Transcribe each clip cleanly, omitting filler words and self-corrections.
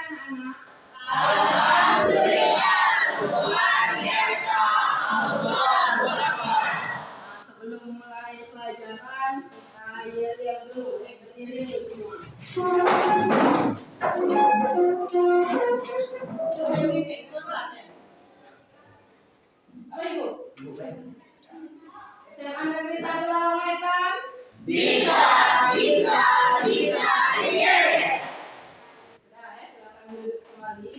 anak-anak? Alhamdulillah, luar biasa. Allahu Akbar. Sebelum mulai pelajaran, kita yel-yel dulu. Berdiri dulu semua. Coba yang mimpin, itu kelas ya? Apa Ibu? SMA Negeri 1 Lawetan? Bisa, bisa, bisa. Yes. Sudah ya, silakan duduk kembali.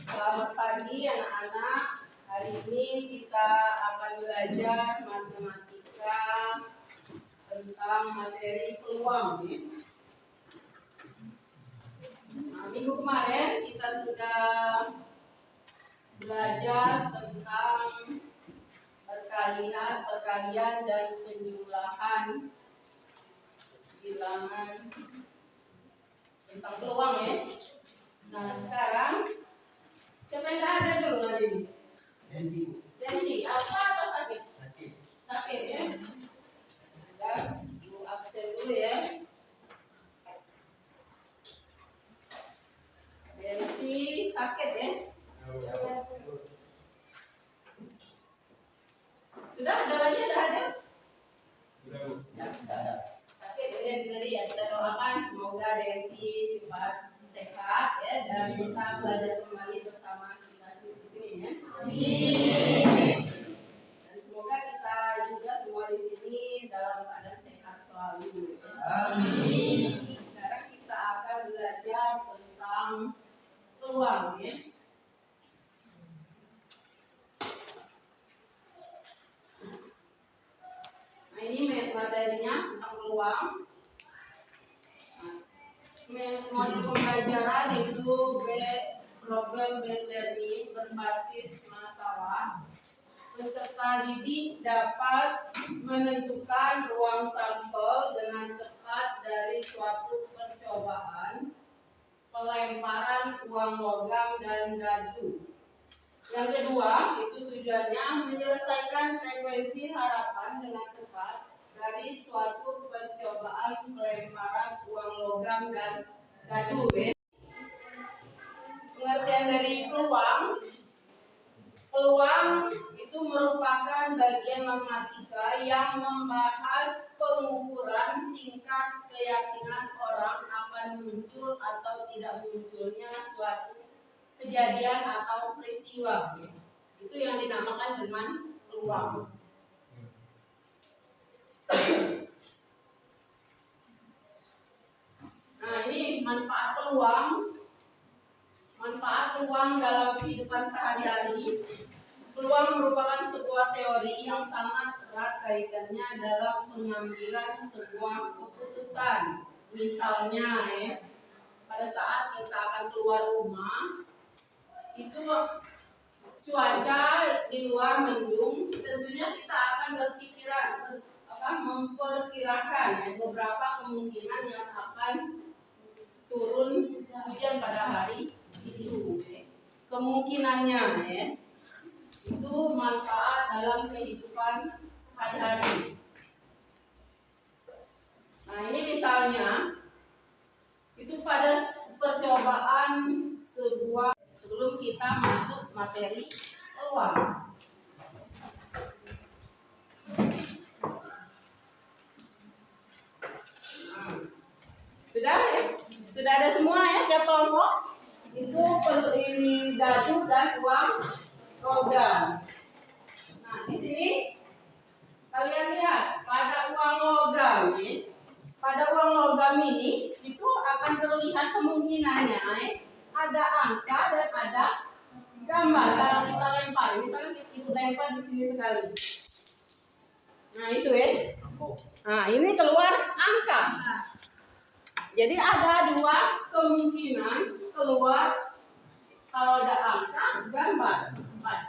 Selamat pagi anak-anak. Hari ini kita akan belajar matematika tentang materi peluang. Nah, minggu kemarin kita sudah belajar tentang perkalian dan penjumlahan bilangan tentang peluang ya. Nah sekarang siapa yang ada dulu hari ini? Dendi, apa atau sakit? Sakit ya. Dan Bu absen dulu ya. Dendi sakit ya. Sudah ada lagi ada? Ya, sakit ya tadi ya, kita doakan semoga Dendi cepat sehat ya dan bisa belajar kembali bersama kita di sini ya. Amin. Dan semoga kita juga semua di sini dalam keadaan sehat selalu ya. Amin. Sekarang kita akan belajar tentang peluang ya. Nah ini materinya tentang peluang. Model pembelajaran itu problem based learning berbasis masalah. Peserta didik dapat menentukan ruang sampel dengan tepat dari suatu percobaan pelemparan uang logam dan gadu. Yang kedua, itu tujuannya menyelesaikan frekuensi harapan dengan tepat dari suatu percobaan pelemparan uang logam dan gadu. Pengertian dari peluang. Peluang itu merupakan bagian matematika yang membahas pengukuran tingkat keyakinan orang akan muncul atau tidak munculnya suatu kejadian atau peristiwa. Itu yang dinamakan dengan peluang. Nah ini manfaat peluang. Manfaat peluang dalam kehidupan sehari-hari. Peluang merupakan sebuah teori yang sangat erat kaitannya dalam pengambilan sebuah keputusan. Misalnya pada saat kita akan keluar rumah, itu cuaca di luar mendung, tentunya kita akan memperkirakan beberapa kemungkinan yang akan turun hujan pada hari itu. Kemungkinannya itu manfaat dalam kehidupan sehari-hari. Nah ini misalnya itu pada percobaan sebuah, sebelum kita masuk materi peluang. Nah, sudah ada semua ya tiap kelompok. Itu ini gadu dan uang logam. Nah di sini kalian lihat pada uang logam pada uang logam ini itu akan terlihat kemungkinannya ada angka dan ada gambar. Kalau kita lempar, misalnya kita lempar di sini sekali. Nah itu Nah ini keluar angka. Jadi ada dua kemungkinan keluar kalau ada angka gambar.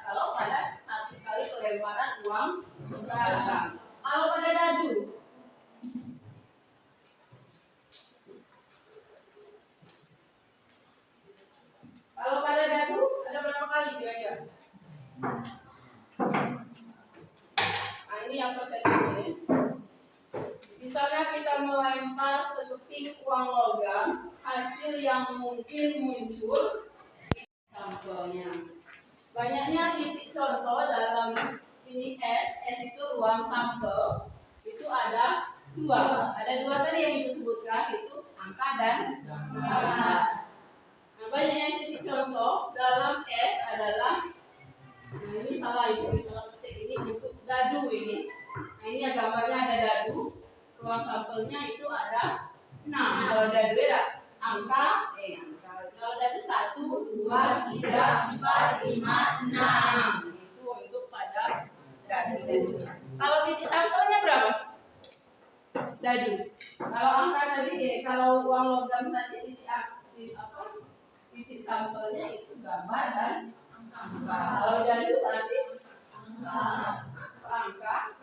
Kalau pada satu kali pelemparan uang barang. Kalau pada dadu, ada berapa kali kira-kira? Nah ini yang persentasenya. muncul sampelnya. Banyaknya titik contoh dalam ini S itu ruang sampel itu ada dua. Ada dua tadi yang disebutkan itu angka dan gambar. Nah, banyaknya titik contoh dalam S adalah, nah ini salah petik ini untuk dadu ini. Nah ini ya gambarnya ada dadu. Ruang sampelnya itu ada 6. Kalau dadu ada angka. Kalau dadu 1, 2, 3, 4, 5, 6. Itu untuk pada dadu. Kalau titik sampelnya berapa? Dadu. Kalau angka tadi, kalau uang logam tadi titik sampelnya itu gambar dan angka. Kalau dadu berarti angka.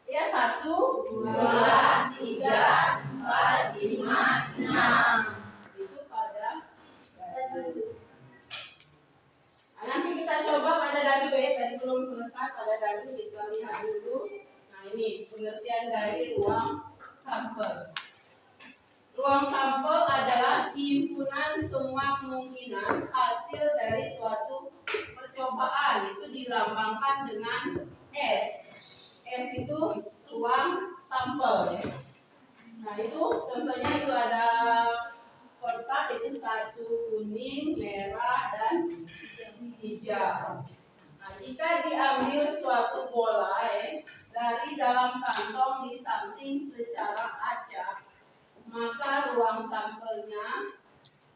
Ya 1, 2, 3, 4, 5, 6. Itu pada dadu. Nah, nanti kita coba pada dadu ya. Tadi belum selesai pada dadu, kita lihat dulu. Nah ini pengertian dari ruang sampel. Ruang sampel adalah himpunan semua kemungkinan hasil dari suatu percobaan. Itu dilambangkan dengan S. S itu ruang sampel ya. Nah itu contohnya itu ada kotak itu 1 kuning, merah dan hijau. Nah jika diambil suatu bola dari dalam kantong di samping secara acak, maka ruang sampelnya,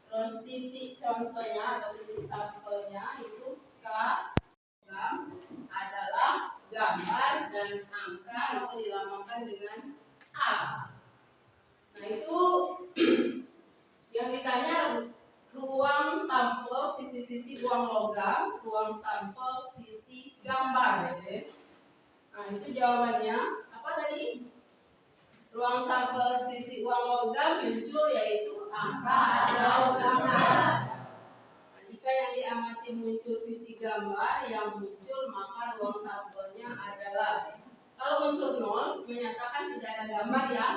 terus titik contohnya atau titik sampelnya itu K adalah gambar dan angka itu dilambangkan dengan A. Nah itu yang ditanya ruang sampel sisi-sisi uang logam, ruang sampel sisi gambar ya. Nah itu jawabannya apa tadi? Ruang sampel sisi uang logam muncul yaitu angka atau gambar. Nah, jika yang diamati muncul sisi gambar yang muncul maka ruang sampelnya adalah, kalau unsur 0 menyatakan tidak ada gambar yang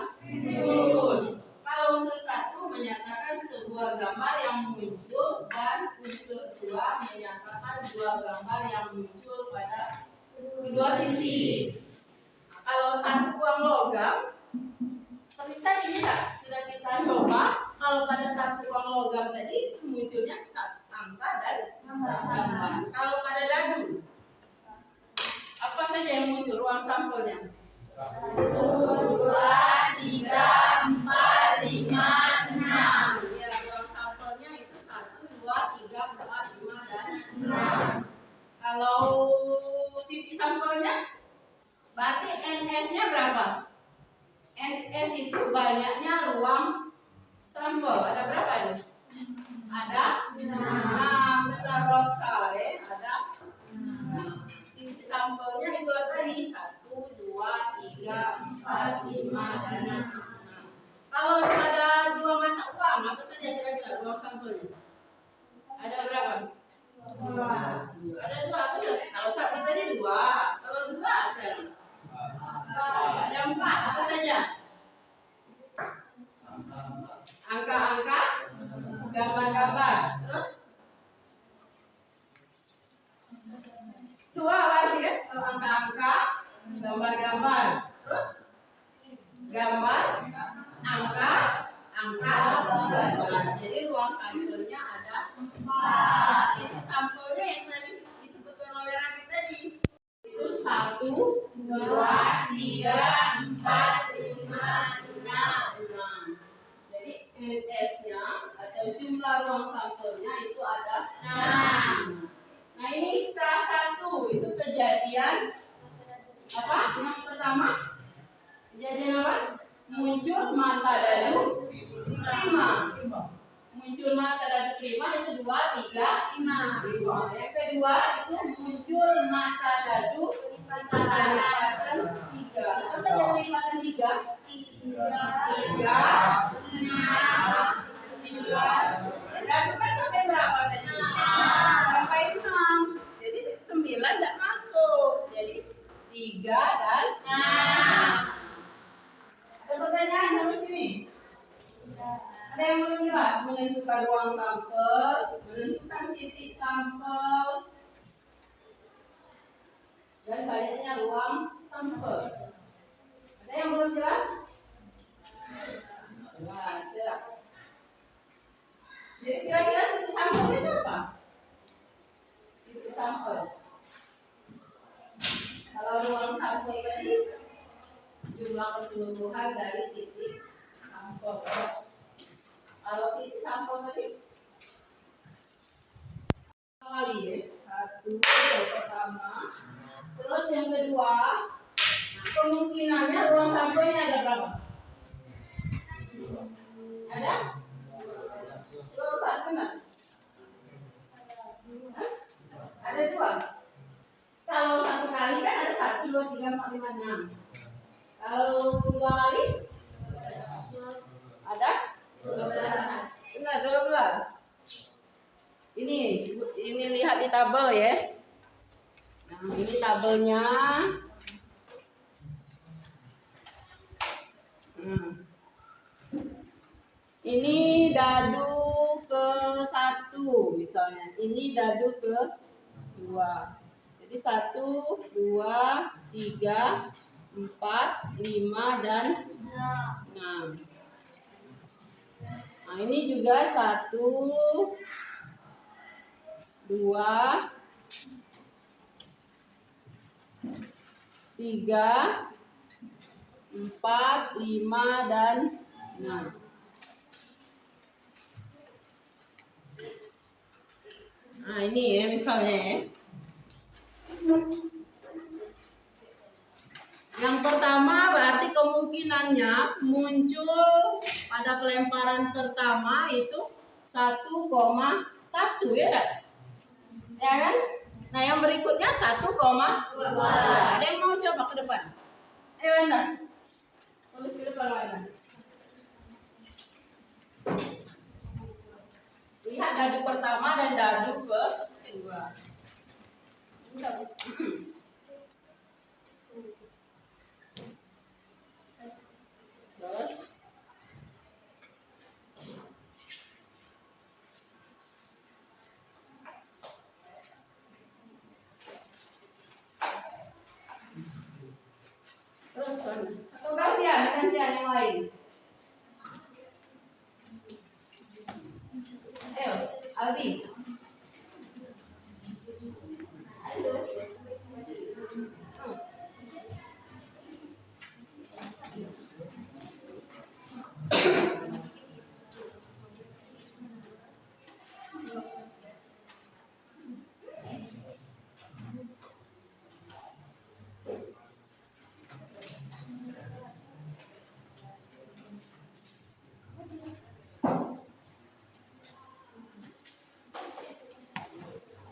muncul. Kalau unsur 1 menyatakan sebuah gambar yang muncul dan unsur 2 menyatakan dua gambar yang muncul pada kedua sisi. Nah, kalau satu uang logam seperti tadi sudah kita coba, kalau pada satu uang logam tadi itu munculnya angka dan gambar. Kalau pada dadu apa saja yang muncul ruang sampelnya? 1, 2, 3, 4, 5, 6. Ya, ruang sampelnya itu 1, 2, 3, 4, 5 dan 6. Kalau titik sampelnya berarti NS-nya berapa? NS itu banyaknya ruang sampel. Ada berapa ini? Ada 6. Benar Rosa ada 6. Titik sampelnya itu tadi 1, 2, 3, 4, 5 dan 6. Kalau pada dua mata uang apa saja kira-kira ruang sampelnya? Ada berapa? 2. Ada 2 betul. Kalau satu tadi 2. Kalau 2 sekarang ada 4. Apa saja? Angka-angka, gambar-gambar. Terus 2 berarti kan? Kalau angka-angka, gambar-gambar. Terus gambar, angka, gambar. Jadi ruang sampelnya ada 4. Ini sampelnya yang tadi disebutkan oleh Radit tadi. Itu 1, 2, 3, 4, 5, 6. Jadi NS-nya atau jumlah ruang sampelnya itu ada 6. Nah ini K1 itu kejadian apa? Yang pertama kejadian apa? Muncul mata dadu 5. Muncul mata dadu 5 itu 2, 3, 5. Yang kedua itu muncul mata dadu lipatan 3. Apa saja lipatan 3? 3, 6. Dadu kan sampai berapa tadi? Sampai 6. Jadi 9 tidak masuk. Jadi 3 dan 6. Ada pertanyaan sampai sini? Ada yang belum jelas? menentukan ruang sampel, menentukan titik sampel, dan banyaknya ruang sampel. Ada yang belum jelas? Jelas ya. Jadi kira-kira titik sampel itu apa? Titik sampel. Kalau ruang sampel tadi jumlah keseluruhan dari titik sampel. Kalau titik sampel tadi kali ya, satu yang pertama. Terus yang kedua, kemungkinannya ruang sampelnya ada berapa? Ada? 12 benar? Ada 2. Kalau satu kali kan ada 1, 2, 3, 4, 5, 6. Kalau 2 kali ada 12. Benar 12. Ini lihat di tabel ya. Nah, ini tabelnya. Ini dadu ke 1 misalnya. Ini dadu ke 2. Jadi 1, 2, 3, 4, 5 dan 6. Nah, ini juga 1, 2, 3, 4, 5 dan 6. Nah, ini ya misalnya ya. Yang pertama berarti kemungkinannya muncul pada pelemparan pertama itu 1,1 ya enggak? Ya kan? Nah, yang berikutnya 1,2. Ada yang mau coba ke depan? Ayo Anda. Tulis di depan Anda. Lihat dadu pertama dan dadu kedua. Terus atau gantian yang lain. Ayo, Aldi.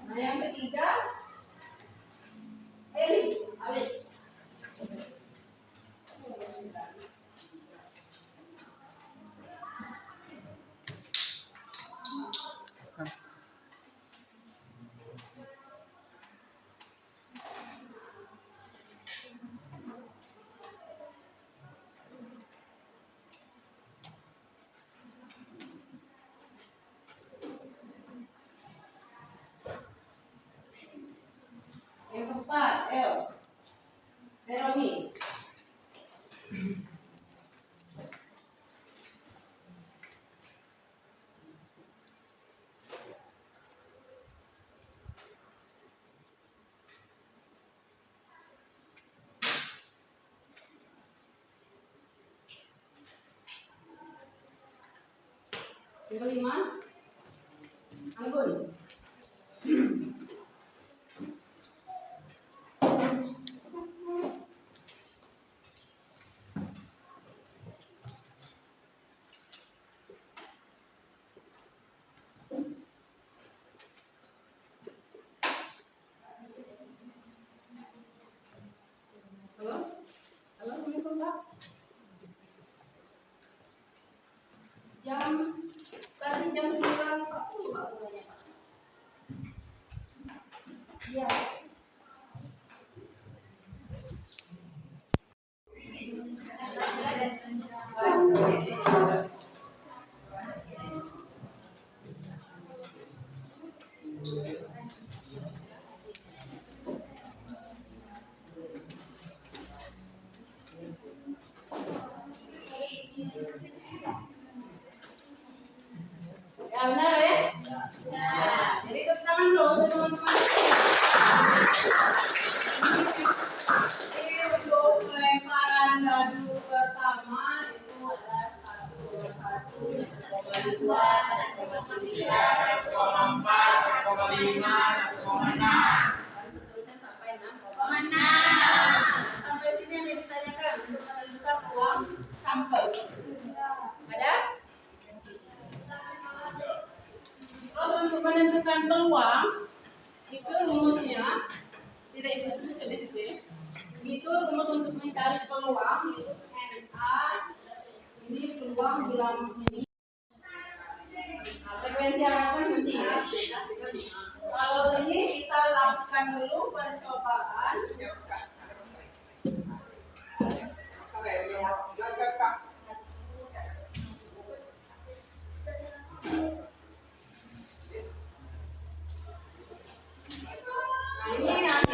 Nah, yang ketiga, Alif. Yang keempat, L. Veromi. Yang kelima, Anggun. Halo? Halo, Assalamualaikum Pak. Tadi jam 9.40 Pak mulainya Pak. Iya. 1,2, 1,3, 1,4, 1,5, 1,6. Seterusnya sampai 6,6. 6. Sampai sini yang ditanyakan untuk menentukan ruang sampel. Ada? Terus untuk menentukan peluang itu rumusnya tidak itu sebutkan di situ ya. Itu rumus untuk mencari peluang itu NA ini peluang di lambung ini. Nah, frekuensi harapan nanti ya. Kalau ini kita lakukan dulu percobaan. Nah, ini yang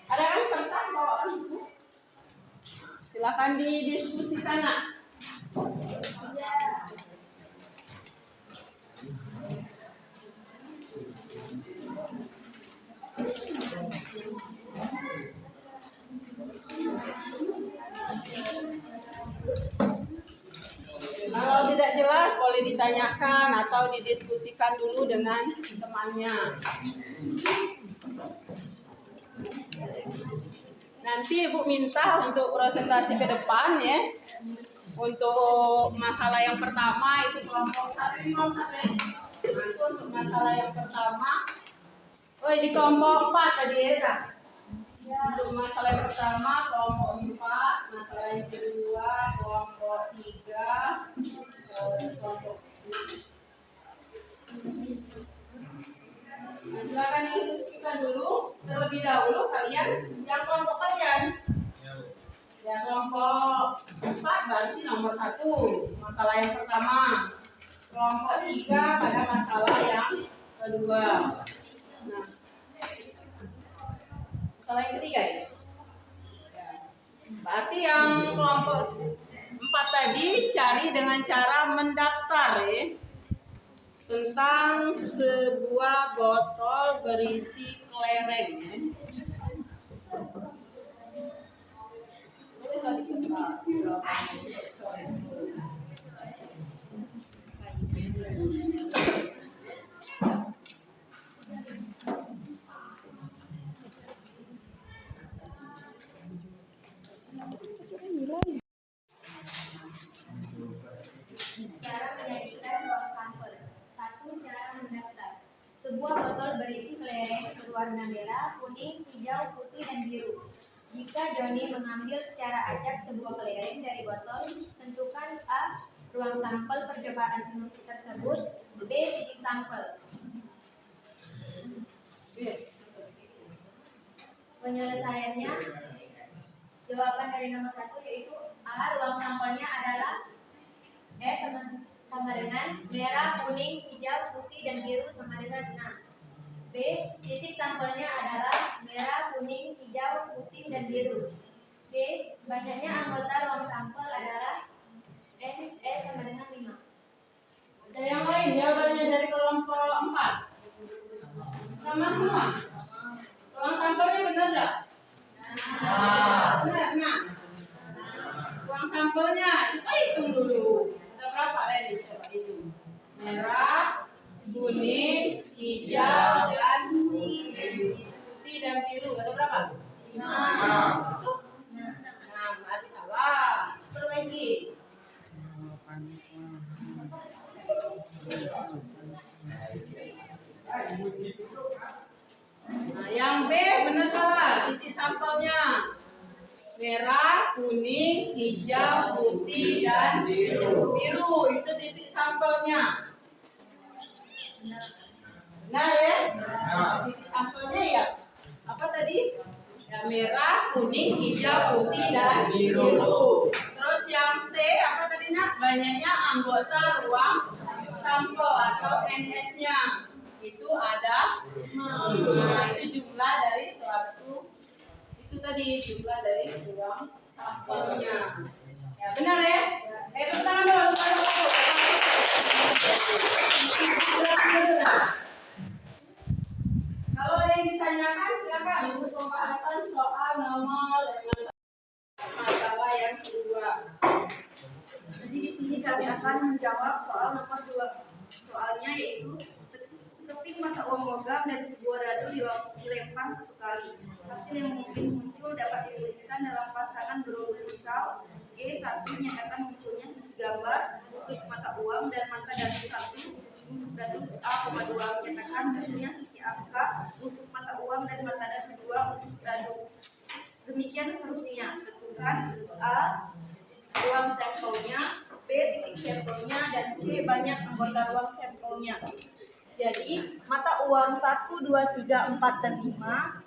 ada kan kertas bawaan buku? Silakan didiskusikan nak. Kalau tidak jelas boleh ditanyakan atau didiskusikan dulu dengan temannya. Nanti Ibu minta untuk presentasi ke depan ya. Untuk masalah yang pertama itu kelompok 1 ya. Nanti untuk masalah yang pertama, di kelompok 4 tadi ya. Untuk masalah yang pertama kelompok 4, masalah yang kedua kelompok 3, kelompok 6. Nah, silakan diskusikan dulu terlebih dahulu kalian yang kelompok kalian. Ya kelompok 4 berarti nomor 1 masalah yang pertama. Kelompok 3 pada masalah yang kedua. Nah, masalah yang ketiga ya. Berarti yang kelompok 4 tadi cari dengan cara mendaftar ya. Tentang sebuah botol berisi kelereng ya. Cara menjadikan ruang sampel. 1. Cara mendaftar. Sebuah botol berisi kelereng berwarna merah, kuning, hijau, putih, dan biru. Jika Joni mengambil secara acak sebuah kelereng dari botol, tentukan A. Ruang sampel percobaan tersebut. B. Titik sampel. Penyelesaiannya, jawaban dari nomor 1 yaitu A. Ruang sampelnya adalah sama dengan merah, kuning, hijau, putih, dan biru sama dengan 6. B. Titik sampelnya adalah merah, kuning, hijau, putih, dan biru. B. Banyaknya anggota ruang sampel adalah N, E sama dengan 5. Ada yang lain jawabannya dari kelompok 4? Sama semua? Ruang sampelnya benar enggak? Benar, nah. Ruang sampelnya, coba hitung dulu. Ada berapa Reni? Coba hitung. Merah, kuning, hijau, dan putih dan biru. Ada berapa? 5. Itu? Nah, berarti salah. Perbaiki. Nah, yang B benar salah. Titik sampelnya merah, kuning, hijau, putih, dan biru. Itu titik sampelnya. Benar ya? Titik sampelnya ya. Apa tadi? Ya, merah, kuning, hijau, putih, dan biru. Terus yang C apa tadi nak? Banyaknya anggota ruang sampel atau NS-nya. Itu ada 5. Itu jumlah dari suatu, itu tadi jumlah dari ruang sampelnya. Ya benar ya? Tepuk tangan dulu. Kalau ada yang ditanyakan logam dan sebuah dadu dilempar satu kali. Hasil yang mungkin muncul dapat dituliskan dalam pasangan berurut misal G1 menyatakan munculnya sisi gambar untuk mata uang dan mata dadu 1 untuk dadu A,2 menyatakan munculnya sisi angka untuk mata uang dan mata dadu 2 untuk dadu. Demikian seterusnya. Tentukan A. ruang sampelnya, B. titik sampelnya, dan C. banyak anggota ruang sampelnya. Jadi mata uang 1, 2, 3, 4, dan 5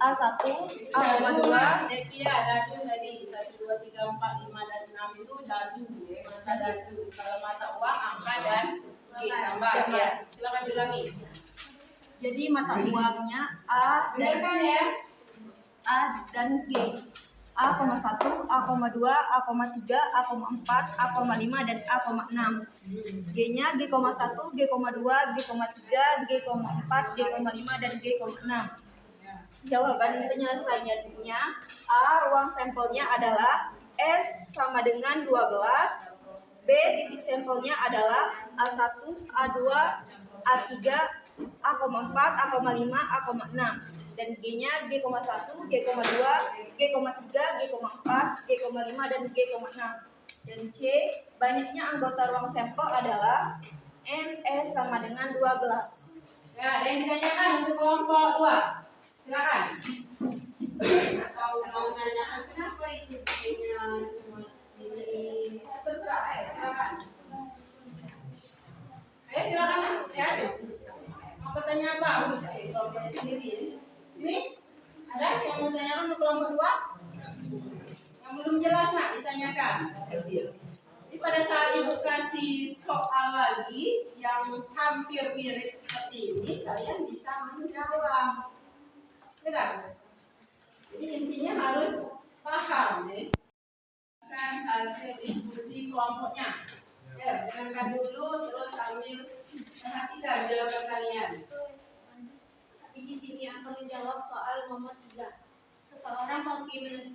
A1, A,2 Devia, dadu tadi 1, 2, 3, 4, 5, dan 6 itu dadu ya, mata dadu. Kalau mata uang angka dan G tambah ya. Silakan diulangi. Jadi mata uangnya A Dengarkan ya. dan G. A,1, A,2, A,3, A,4, A,5, dan A,6. G-nya G,1, G,2, G,3, G,4, G,5, dan G,6. Jawaban penyelesaiannya A. Ruang sampelnya adalah S sama dengan 12. B. Titik sampelnya adalah A1, A2, A3, A,4, A,5, A,6. Dan G-nya G,1, G,2, G,3, G,4, G,5, dan G,6. Dan C. Banyaknya anggota ruang sampel adalah NS sama dengan 12. Ya, ada yang ditanyakan untuk kelompok 2. Silakan. Atau mau menanyakan kenapa itu kayaknya semua ini terserah, silakan. Silakan ya. Mau bertanya apa? Kelompok sendiri. Ini ada yang mau tanyakan untuk kelompok 2? Yang belum jelas nak ditanyakan. Jadi pada saat ibu kasih soal lagi yang hampir mirip seperti ini, kalian bisa menjawab. Benar? Jadi intinya harus paham ya. Kan hasil diskusi kelompoknya. Ya, dengarkan dulu terus sambil perhatikan jawaban kalian. Tapi di sini akan menjawab soal nomor 3. Seseorang hoki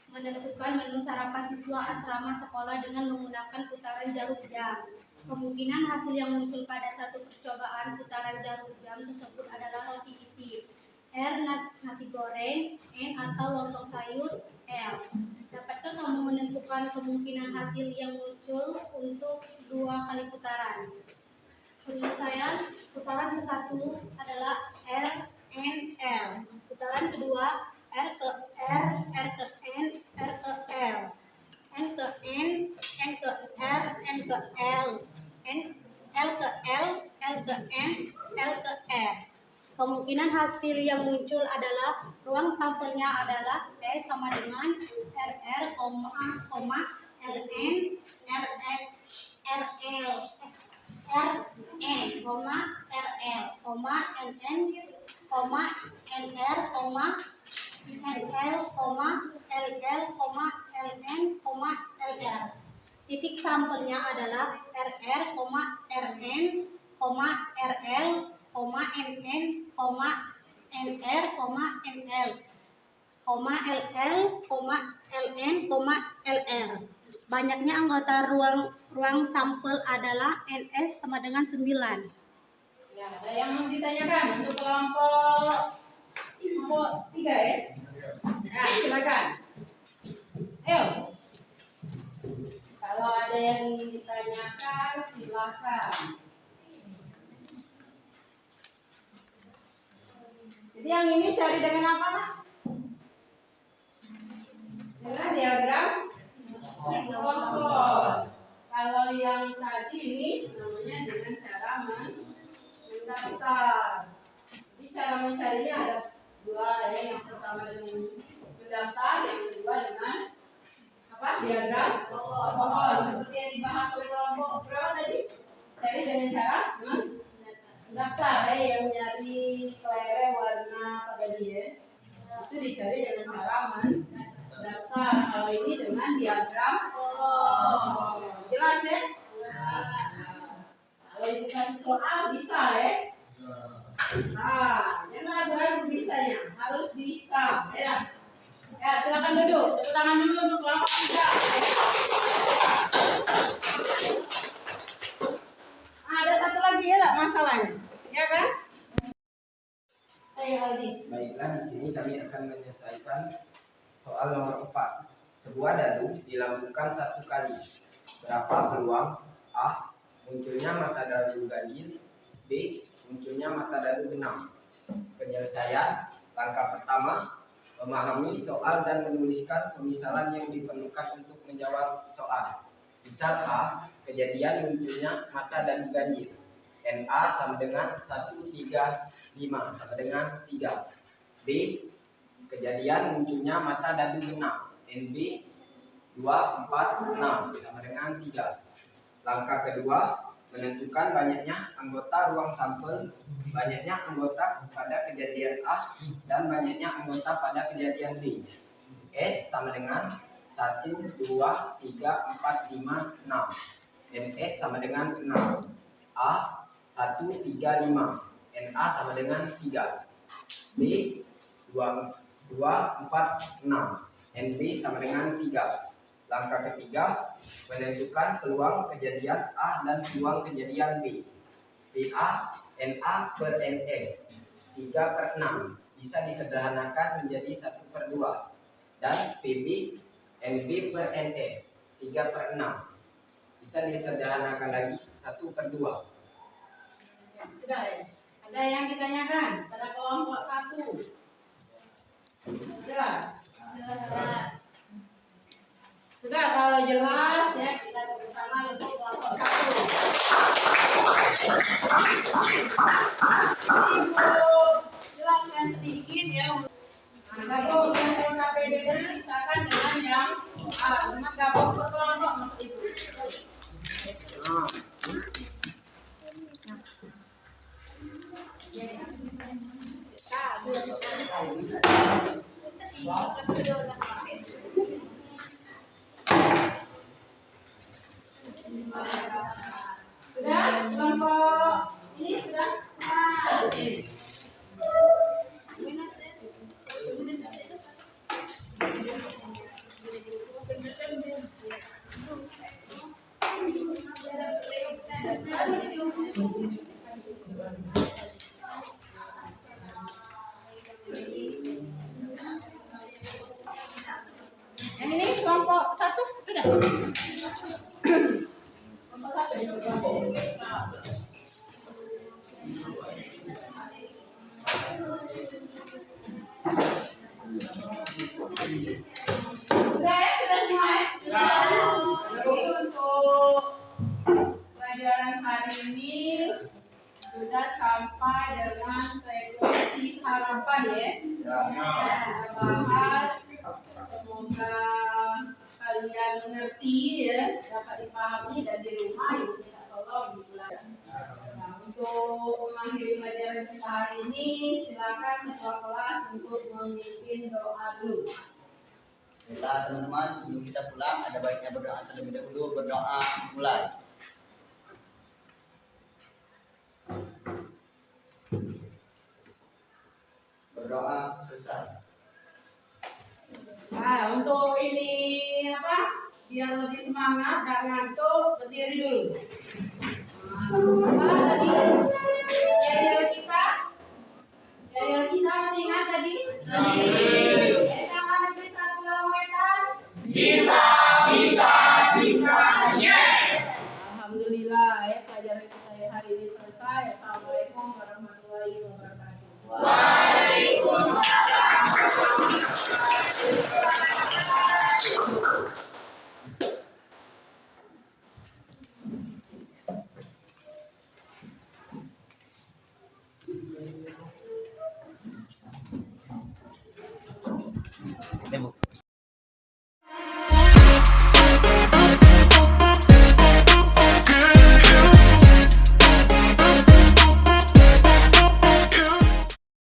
menentukan menu sarapan siswa asrama sekolah dengan menggunakan putaran jarum jam. Kemungkinan hasil yang muncul pada satu percobaan putaran jarum jam tersebut adalah roti isi. R. Nasi goreng, N. atau lontong sayur, L. Dapatkah kamu menentukan kemungkinan hasil yang muncul untuk 2 kali putaran? Penyelesaian putaran ke-1 adalah R, N, L. Putaran kedua R ke R, R ke N, R ke L. N ke N, N ke R, N ke L. L ke L, L ke N, L ke R. Kemungkinan hasil yang muncul adalah ruang sampelnya adalah P sama dengan RR, LN, RN, RL, RN, RL, NN, NR, NL, LL, LN, LR. Titik sampelnya adalah RR, RN, RL, NN, NR, NL, LL, LN, LR. Banyaknya anggota ruang sampel adalah NS sama dengan 9. Ya, ada yang mau ditanyakan untuk kelompok 3 ya? Nah, silakan. Ayo. Kalau ada yang ingin ditanyakan, silakan. Jadi yang ini cari dengan apa? Dengan diagram kelompok. Kalau yang tadi ini namanya dengan cara mendaftar. Jadi cara mencarinya ada 2 ya. Yang pertama dengan mendaftar, yang kedua dengan apa? Diagram kelompok. Seperti yang dibahas oleh kelompok berapa tadi? Cari dengan cara mendaftar ya, yang nyari kelereng warna apa tadi ya. Itu dicari dengan cara mendaftar. Kalau ini dengan diagram kelompok. Jelas ya? Kalau dikasih soal bisa ya? Nah, jangan ragu-ragu bisanya, harus bisa ya. Ya, silakan duduk. Tepuk tangan dulu untuk kelompok 3. Ada satu lagi ya masalahnya, ya kan? Aldi. Baiklah, di sini kami akan menyelesaikan soal nomor 4. Sebuah dadu dilambungkan 1 kali. Berapa peluang A. Munculnya mata dadu ganjil, B. Munculnya mata dadu genang. Penyelesaian. Langkah pertama, memahami soal dan menuliskan pemisalan yang diperlukan untuk menjawab soal. Misal A. Kejadian munculnya mata dadu ganjil. NA sama dengan 1, 3, 5 sama dengan 3. B. Kejadian munculnya mata dadu genang. NB 2, 4, 6 sama dengan 3. Langkah kedua, menentukan banyaknya anggota ruang sampel, banyaknya anggota pada kejadian A dan banyaknya anggota pada kejadian B. S sama dengan 1, 2, 3, 4, 5, 6. Dan S sama dengan 6. A 1, 3, 5. NA sama dengan 3. B 2, 4, 6. NB sama dengan 3. Langkah ketiga, menentukan peluang kejadian A dan peluang kejadian B. PA NA per NS 3/6 bisa disederhanakan menjadi 1/2. Dan PB NB per NS 3/6 bisa disederhanakan lagi 1/2. Sudah ya? Ada yang ditanyakan pada kelompok 1? Jelas? Jelas. Sudah, kalau jelas ya kita bersama untuk kelompok 1. Ibu jelaskan sedikit ya. Nah, gabung dengan KPD tadi misalkan dengan yang cuma gabung per kelompok maksud ibu. Sudah, kelompok ini sudah. Yang ini kelompok 1 sudah. Kelompok 1. Sudah ya? Sudah semua ya? Jadi untuk pelajaran hari ini sudah sampai dengan frekuensi harapan ya. Kita bahas, semoga kalian mengerti ya, dapat dipahami dan di rumah ibu minta tolong dipelajari. Nah, untuk mengakhiri pelajaran kita hari ini, silakan ketua kelas untuk memimpin doa dulu. Baiklah teman-teman, sebelum kita pulang ada baiknya berdoa terlebih dahulu. Berdoa mulai. Berdoa selesai. Nah, untuk ini apa? Biar lebih semangat, gak ngantuk, berdiri dulu. Apa tadi? Yel kita? Yel kita masih ingat tadi? SMA Negeri 1 Lawetan? Bisa, yes! Alhamdulillah ya, pelajaran kita hari ini selesai. Assalamualaikum warahmatullahi wabarakatuh. Bu.